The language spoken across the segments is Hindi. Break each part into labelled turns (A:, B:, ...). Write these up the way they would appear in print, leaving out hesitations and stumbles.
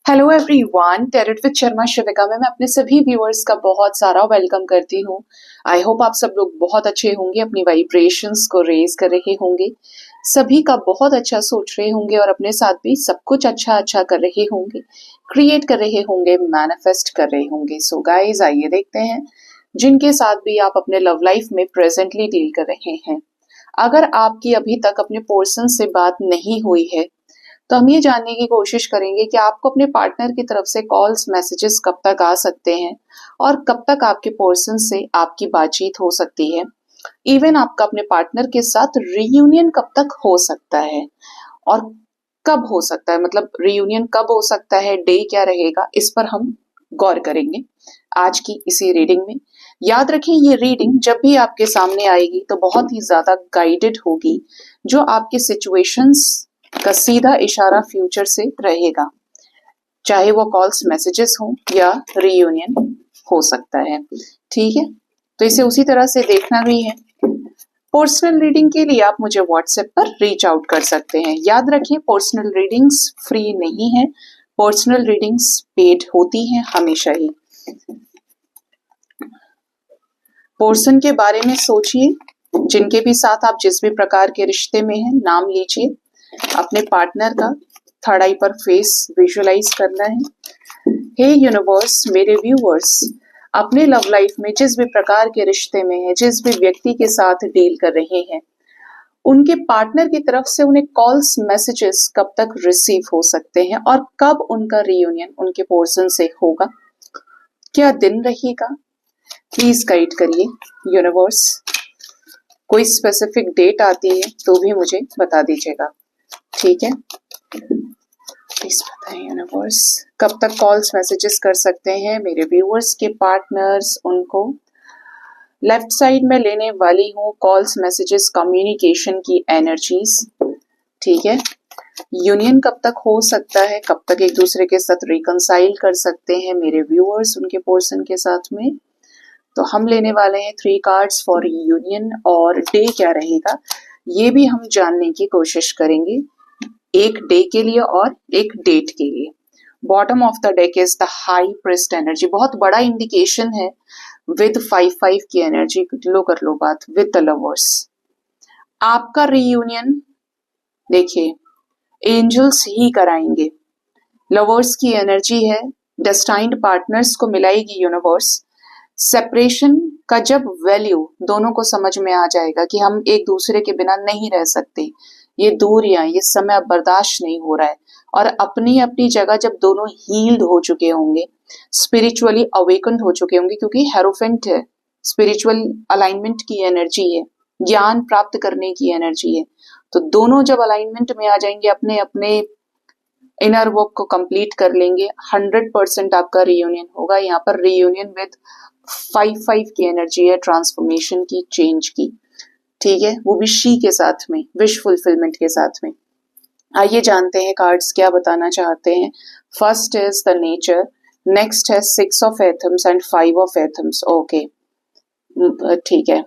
A: Hello everyone, tarot with Sharma Shivika में मैं अपने सभी व्यूअर्स का बहुत सारा वेलकम करती हूँ। आई होप आप सब लोग बहुत अच्छे होंगे, अपनी वाइब्रेशंस को रेज कर रहे होंगे, सभी का बहुत अच्छा सोच रहे होंगे और अपने साथ भी सब कुछ अच्छा अच्छा कर रहे होंगे, क्रिएट कर रहे होंगे, मैनिफेस्ट कर रहे होंगे। सो गाइज, आइए देखते हैं जिनके साथ भी आप अपने लव लाइफ में प्रेजेंटली डील कर रहे हैं। अगर आपकी अभी तक अपने पर्सन से बात नहीं हुई है तो हम ये जानने की कोशिश करेंगे कि आपको अपने पार्टनर की तरफ से कॉल्स मैसेजेस कब तक आ सकते हैं और कब तक आपके पर्सन से आपकी बातचीत हो सकती है। इवन आपका अपने पार्टनर के साथ रियूनियन कब तक हो सकता है और कब हो सकता है, मतलब रियूनियन कब हो सकता है, डे क्या रहेगा, इस पर हम गौर करेंगे आज की इसी रीडिंग में। याद रखें, ये रीडिंग जब भी आपके सामने आएगी तो बहुत ही ज्यादा गाइडेड होगी, जो आपके सिचुएशंस का सीधा इशारा फ्यूचर से रहेगा, चाहे वो कॉल्स मैसेजेस हो या रियूनियन हो सकता है। ठीक है, तो इसे उसी तरह से देखना भी है। पर्सनल रीडिंग के लिए आप मुझे व्हाट्सएप पर रीच आउट कर सकते हैं। याद रखें, पर्सनल रीडिंग्स फ्री नहीं है, पर्सनल रीडिंग्स पेड होती हैं हमेशा ही। पर्सन के बारे में सोचिए, जिनके भी साथ आप जिस भी प्रकार के रिश्ते में हैं, नाम लीजिए। अपने पार्टनर का थर्ड आई पर फेस विजुअलाइज करना है। हे यूनिवर्स, मेरे व्यूअर्स अपने लव लाइफ में जिस भी प्रकार के रिश्ते में है, जिस भी व्यक्ति के साथ डील कर रहे हैं, उनके पार्टनर की तरफ से उन्हें कॉल्स मैसेजेस कब तक रिसीव हो सकते हैं और कब उनका रियूनियन उनके पर्सन से होगा, क्या दिन रहेगा। प्लीज गाइड करिए यूनिवर्स। कोई स्पेसिफिक डेट आती है तो भी मुझे बता दीजिएगा, ठीक है। प्लीज बताएं यूनिवर्स, कब तक कॉल्स मैसेजेस कर सकते हैं मेरे व्यूअर्स के पार्टनर्स। उनको लेफ्ट साइड में लेने वाली हूँ कॉल्स मैसेजेस कम्युनिकेशन की एनर्जीज, ठीक है। यूनियन कब तक हो सकता है, कब तक एक दूसरे के साथ रिकंसाइल कर सकते हैं मेरे व्यूअर्स उनके पर्सन के साथ में। तो हम लेने वाले हैं 3 कार्ड्स फॉर यूनियन, और डे क्या रहेगा ये भी हम जानने की कोशिश करेंगे, एक डे के लिए और एक डेट के लिए। Bottom of the deck is the high priest energy, बहुत बड़ा इंडिकेशन है विद 5-5 की एनर्जी। लो कर लो बात विद द लवर्स। आपका रीयूनियन देखिए एंजल्स ही कराएंगे, लवर्स की एनर्जी है, डेस्टाइन्ड पार्टनर्स को मिलाएगी यूनिवर्स। सेपरेशन का जब वैल्यू दोनों को समझ में आ जाएगा कि हम एक दूसरे के बिना नहीं रह सकते, ये दूरियां, ये समय अब बर्दाश्त नहीं हो रहा है, और अपनी अपनी जगह जब दोनों हील्ड हो चुके होंगे, स्पिरिचुअली अवेकन्ड हो चुके होंगे, क्योंकि हेरोफेंट है, स्पिरिचुअल अलाइनमेंट की एनर्जी है, ज्ञान प्राप्त करने की एनर्जी है। तो दोनों जब अलाइनमेंट में आ जाएंगे, अपने अपने इनर वर्क को कंप्लीट कर लेंगे, 100% आपका रियूनियन होगा। यहाँ पर रियूनियन विद 5-5 की एनर्जी है, ट्रांसफॉर्मेशन की, चेंज की, ठीक है, वो भी शी के साथ में, विश फुलफिलमेंट के साथ में। आइए जानते हैं कार्ड्स क्या बताना चाहते हैं। First is the nature, next है 6 ऑफ एथम्स एंड 5 ऑफ एथम्स। ओके, ठीक है,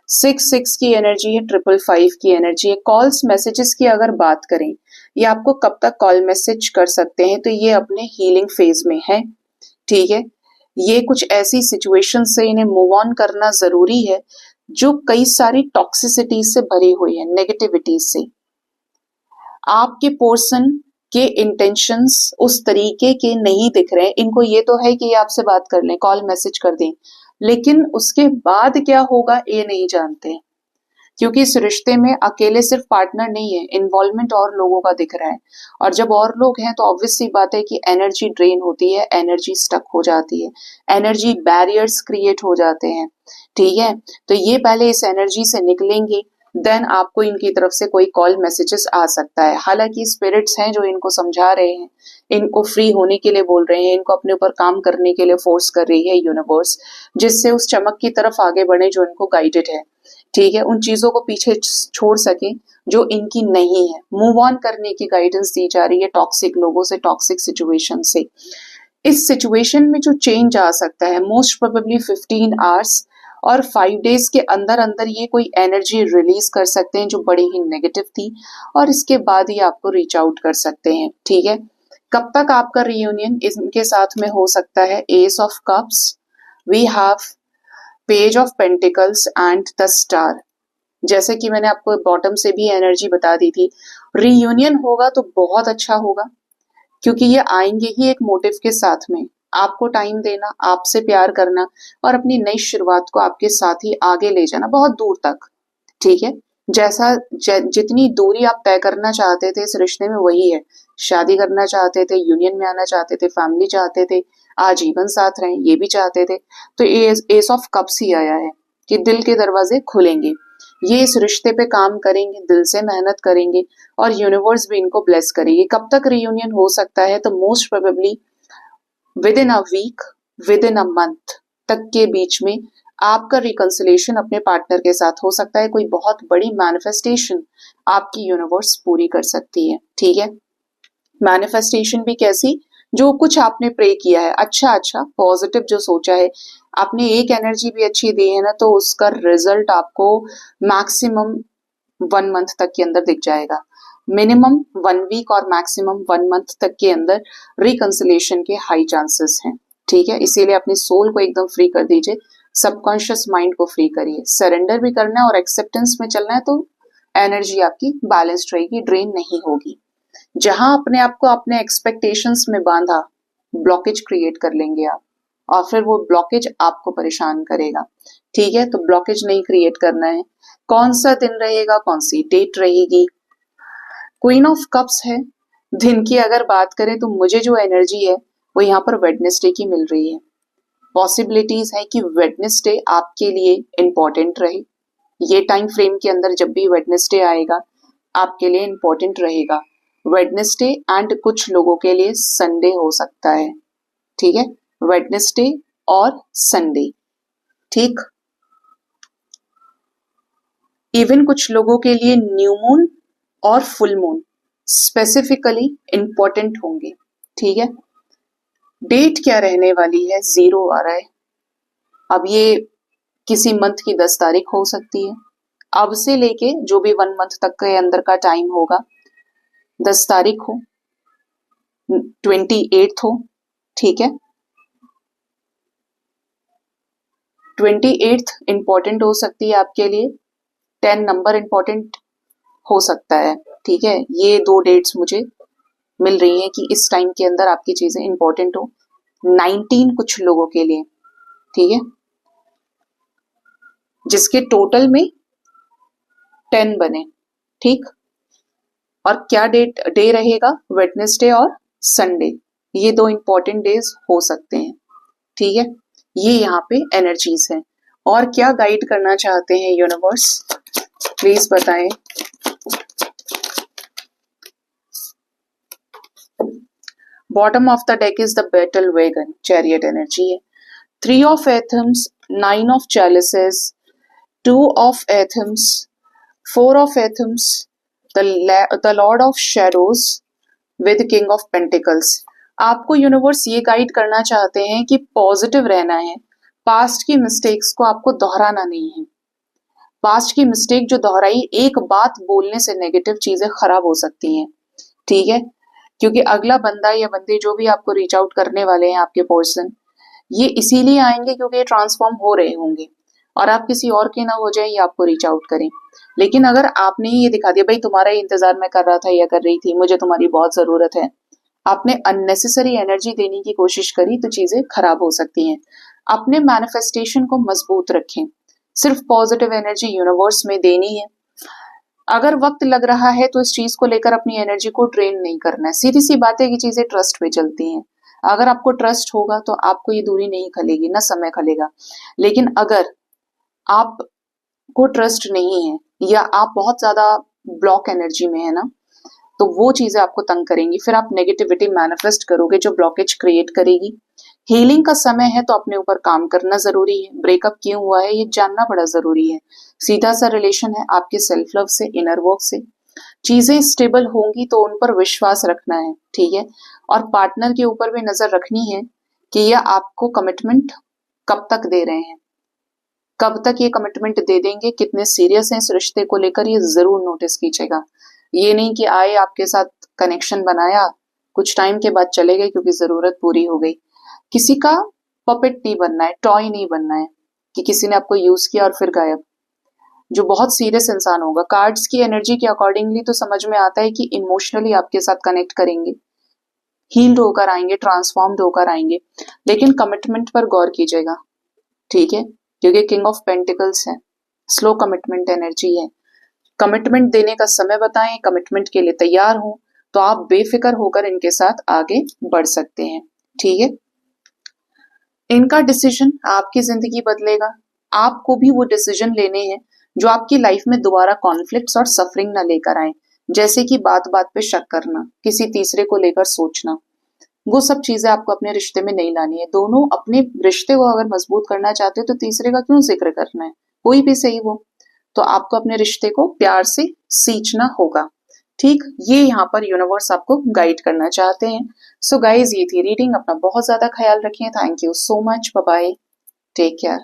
A: 6-6 की एनर्जी है, 555 की एनर्जी है। कॉल्स मैसेजेस की अगर बात करें, ये आपको कब तक कॉल मैसेज कर सकते हैं, तो ये अपने हीलिंग फेज में है, ठीक है। ये कुछ ऐसी सिचुएशन से इन्हें मूव ऑन करना जरूरी है जो कई सारी टॉक्सिसिटी से भरी हुई है, नेगेटिविटी से। आपके पर्सन के इंटेंशंस उस तरीके के नहीं दिख रहे हैं, इनको ये तो है कि ये आपसे बात कर लें, कॉल मैसेज कर दें, लेकिन उसके बाद क्या होगा ये नहीं जानते, क्योंकि इस रिश्ते में अकेले सिर्फ पार्टनर नहीं है, इन्वॉल्वमेंट और लोगों का दिख रहा है, और जब और लोग हैं तो ऑब्वियस सी बात है कि एनर्जी ड्रेन होती है, एनर्जी स्टक हो जाती है, एनर्जी बैरियर्स क्रिएट हो जाते हैं, ठीक है। तो ये पहले इस एनर्जी से निकलेंगे, देन आपको इनकी तरफ से कोई कॉल मैसेजेस आ सकता है। हालांकि स्पिरिट्स हैं जो इनको समझा रहे हैं, इनको फ्री होने के लिए बोल रहे हैं, इनको अपने ऊपर काम करने के लिए फोर्स कर रही है यूनिवर्स, जिससे उस चमक की तरफ आगे बढ़े जो इनको गाइडेड है, ठीक है, उन चीजों को पीछे छोड़ सके जो इनकी नहीं है, मूव ऑन करने की गाइडेंस दी जा रही है टॉक्सिक लोगों से, टॉक्सिक सिचुएशन से। इस सिचुएशन में जो चेंज आ सकता है मोस्ट प्रोबेबली 15 आवर्स और 5 डेज के अंदर अंदर ये कोई एनर्जी रिलीज कर सकते हैं जो बड़ी ही नेगेटिव थी, और इसके बाद ही आपको रीच आउट कर सकते हैं, ठीक है। कब तक आपका रियूनियन इनके साथ में हो सकता है? Ace of cups, we have page of pentacles and the star. जैसे कि मैंने आपको बॉटम से भी एनर्जी बता दी थी, रीयूनियन होगा तो बहुत अच्छा होगा, क्योंकि ये आएंगे ही एक मोटिव के साथ में, आपको टाइम देना, आपसे प्यार करना और अपनी नई शुरुआत को आपके साथ ही आगे ले जाना बहुत दूर तक। ठीक है, जैसा जितनी दूरी आप तय करना चाहते थे इस रिश्ते में वही है। शादी करना चाहते थे, यूनियन में आना चाहते थे, फैमिली चाहते थे, आजीवन साथ रहें ये भी चाहते थे, तो एस ऑफ कप्स ही आया है कि दिल के दरवाजे खुलेंगे, ये इस रिश्ते पे काम करेंगे, दिल से मेहनत करेंगे और यूनिवर्स भी इनको ब्लेस करेगी। कब तक रियूनियन हो सकता है? तो most probably within a week, within a month तक के बीच में आपका रिकंसिलेशन अपने पार्टनर के साथ हो सकता है। कोई बहुत बड़ी मैनिफेस्टेशन आपकी यूनिवर्स पूरी कर सकती है। ठीक है, मैनिफेस्टेशन भी कैसी? जो कुछ आपने प्रे किया है, अच्छा पॉजिटिव जो सोचा है आपने, एक एनर्जी भी अच्छी दी है ना, तो उसका रिजल्ट आपको मैक्सिमम 1 मंथ तक के अंदर दिख जाएगा। मिनिमम 1 वीक और मैक्सिमम 1 मंथ तक के अंदर रिकंसिलेशन के हाई चांसेस हैं। ठीक है, इसीलिए अपनी सोल को एकदम फ्री कर दीजिए, सबकॉन्शियस माइंड को फ्री करिए, सरेंडर भी करना है और एक्सेप्टेंस में चलना है, तो एनर्जी आपकी बैलेंस्ड रहेगी, ड्रेन नहीं होगी। जहां अपने आप को अपने एक्सपेक्टेशंस में बांधा, ब्लॉकेज क्रिएट कर लेंगे आप और फिर वो ब्लॉकेज आपको परेशान करेगा। ठीक है, तो ब्लॉकेज नहीं क्रिएट करना है। कौन सा दिन रहेगा, कौन सी डेट रहेगी? क्वीन ऑफ कप्स है। दिन की अगर बात करें तो मुझे जो एनर्जी है वो यहाँ पर वेडनेसडे की मिल रही है। पॉसिबिलिटीज है कि वेडनेसडे आपके लिए इंपॉर्टेंट रहे। ये टाइम फ्रेम के अंदर जब भी वेडनेसडे आएगा आपके लिए इंपॉर्टेंट रहेगा। वेडनेसडे एंड कुछ लोगों के लिए संडे हो सकता है। ठीक है, वेडनेसडे और संडे। ठीक, इवन कुछ लोगों के लिए न्यू मून और फुल मून स्पेसिफिकली इंपॉर्टेंट होंगे। ठीक है, डेट क्या रहने वाली है? 0 आ रहा है। अब ये किसी मंथ की 10 तारीख हो सकती है, अब से लेके जो भी 1 मंथ तक के अंदर का टाइम होगा, 10 तारीख हो, 28 हो। ठीक है, 28 इंपॉर्टेंट हो सकती है आपके लिए, 10 नंबर इंपॉर्टेंट हो सकता है। ठीक है, ये 2 डेट्स मुझे मिल रही हैं कि इस टाइम के अंदर आपकी चीजें इंपॉर्टेंट हो। 19 कुछ लोगों के लिए, ठीक है, जिसके टोटल में 10 बने। ठीक, और क्या डे रहेगा? वेडनेसडे और संडे, ये 2 इंपॉर्टेंट डेज हो सकते हैं। ठीक है, ये यहाँ पे एनर्जीज हैं। और क्या गाइड करना चाहते हैं यूनिवर्स, प्लीज बताएं। Bottom of the deck is the battle wagon, chariot energy है। 3 of athames, 9 of chalices, 2 of athames, 4 of athames, the lord of shadows with king of pentacles. आपको यूनिवर्स ये गाइड करना चाहते हैं कि पॉजिटिव रहना है, पास्ट की मिस्टेक्स को आपको दोहराना नहीं है। पास्ट की मिस्टेक जो दोहराई, एक बात बोलने से नेगेटिव चीजें खराब हो सकती हैं। ठीक है, क्योंकि अगला बंदा या बंदे जो भी आपको रीच आउट करने वाले हैं, आपके पर्सन, ये इसीलिए आएंगे क्योंकि ये ट्रांसफॉर्म हो रहे होंगे और आप किसी और के ना हो जाए या आपको रीच आउट करें। लेकिन अगर आपने ये दिखा दिया, भाई तुम्हारा ही इंतजार मैं कर रहा था या कर रही थी, मुझे तुम्हारी बहुत जरूरत है, आपने अननेसेसरी एनर्जी देने की कोशिश करी, तो चीजें खराब हो सकती हैं। अपने मैनिफेस्टेशन को मजबूत रखें, सिर्फ पॉजिटिव एनर्जी यूनिवर्स में देनी है। अगर वक्त लग रहा है तो इस चीज को लेकर अपनी एनर्जी को ड्रेन नहीं करना है। सीधी सी बात है कि चीजें ट्रस्ट पे चलती हैं। अगर आपको ट्रस्ट होगा तो आपको ये दूरी नहीं खलेगी, ना समय खलेगा। लेकिन अगर आपको ट्रस्ट नहीं है या आप बहुत ज्यादा ब्लॉक एनर्जी में है ना, तो वो चीजें आपको तंग करेंगी, फिर आप नेगेटिविटी मैनिफेस्ट करोगे जो ब्लॉकेज क्रिएट करेगी। हीलिंग का समय है तो अपने ऊपर काम करना जरूरी है। ब्रेकअप क्यों हुआ है ये जानना बड़ा जरूरी है। सीधा सा रिलेशन है आपके सेल्फ लव से, इनर वर्क से। चीजें स्टेबल होंगी तो उन पर विश्वास रखना है। ठीक है, और पार्टनर के ऊपर भी नजर रखनी है कि यह आपको कमिटमेंट कब तक दे रहे हैं, कब तक ये कमिटमेंट दे देंगे, कितने सीरियस हैं इस रिश्ते को लेकर, ये जरूर नोटिस कीजिएगा। ये नहीं कि आए, आपके साथ कनेक्शन बनाया कुछ टाइम के बाद चले गए क्योंकि जरूरत पूरी हो गई। किसी का पपेट नहीं बनना है, टॉय नहीं बनना है कि किसी ने आपको यूज किया और फिर गायब। जो बहुत सीरियस इंसान होगा, कार्ड्स की एनर्जी के अकॉर्डिंगली तो समझ में आता है कि इमोशनली आपके साथ कनेक्ट करेंगे, हील्ड होकर आएंगे, ट्रांसफॉर्म्ड होकर आएंगे, लेकिन कमिटमेंट पर गौर कीजिएगा, ठीक है, क्योंकि किंग ऑफ पेंटिकल्स है, स्लो कमिटमेंट एनर्जी है। कमिटमेंट देने का समय बताएं, कमिटमेंट के लिए तैयार हो तो आप बेफिक्र होकर इनके साथ आगे बढ़ सकते हैं, ठीक है। इनका डिसीजन आपकी जिंदगी बदलेगा। आपको भी वो डिसीजन लेने हैं जो आपकी लाइफ में दोबारा कॉन्फ्लिक्ट्स और सफरिंग ना लेकर आए, जैसे कि बात बात पे शक करना, किसी तीसरे को लेकर सोचना। वो सब चीजें आपको अपने रिश्ते में नहीं लानी है। दोनों अपने रिश्ते को अगर मजबूत करना चाहते हो तो तीसरे का क्यों जिक्र करना है, कोई भी सही वो, तो आपको अपने रिश्ते को प्यार से सींचना होगा, ठीक। ये यहाँ पर यूनिवर्स आपको गाइड करना चाहते हैं। सो गाइज, ये थी रीडिंग। अपना बहुत ज्यादा ख्याल रखें। Thank you so much. Bye bye. Take care.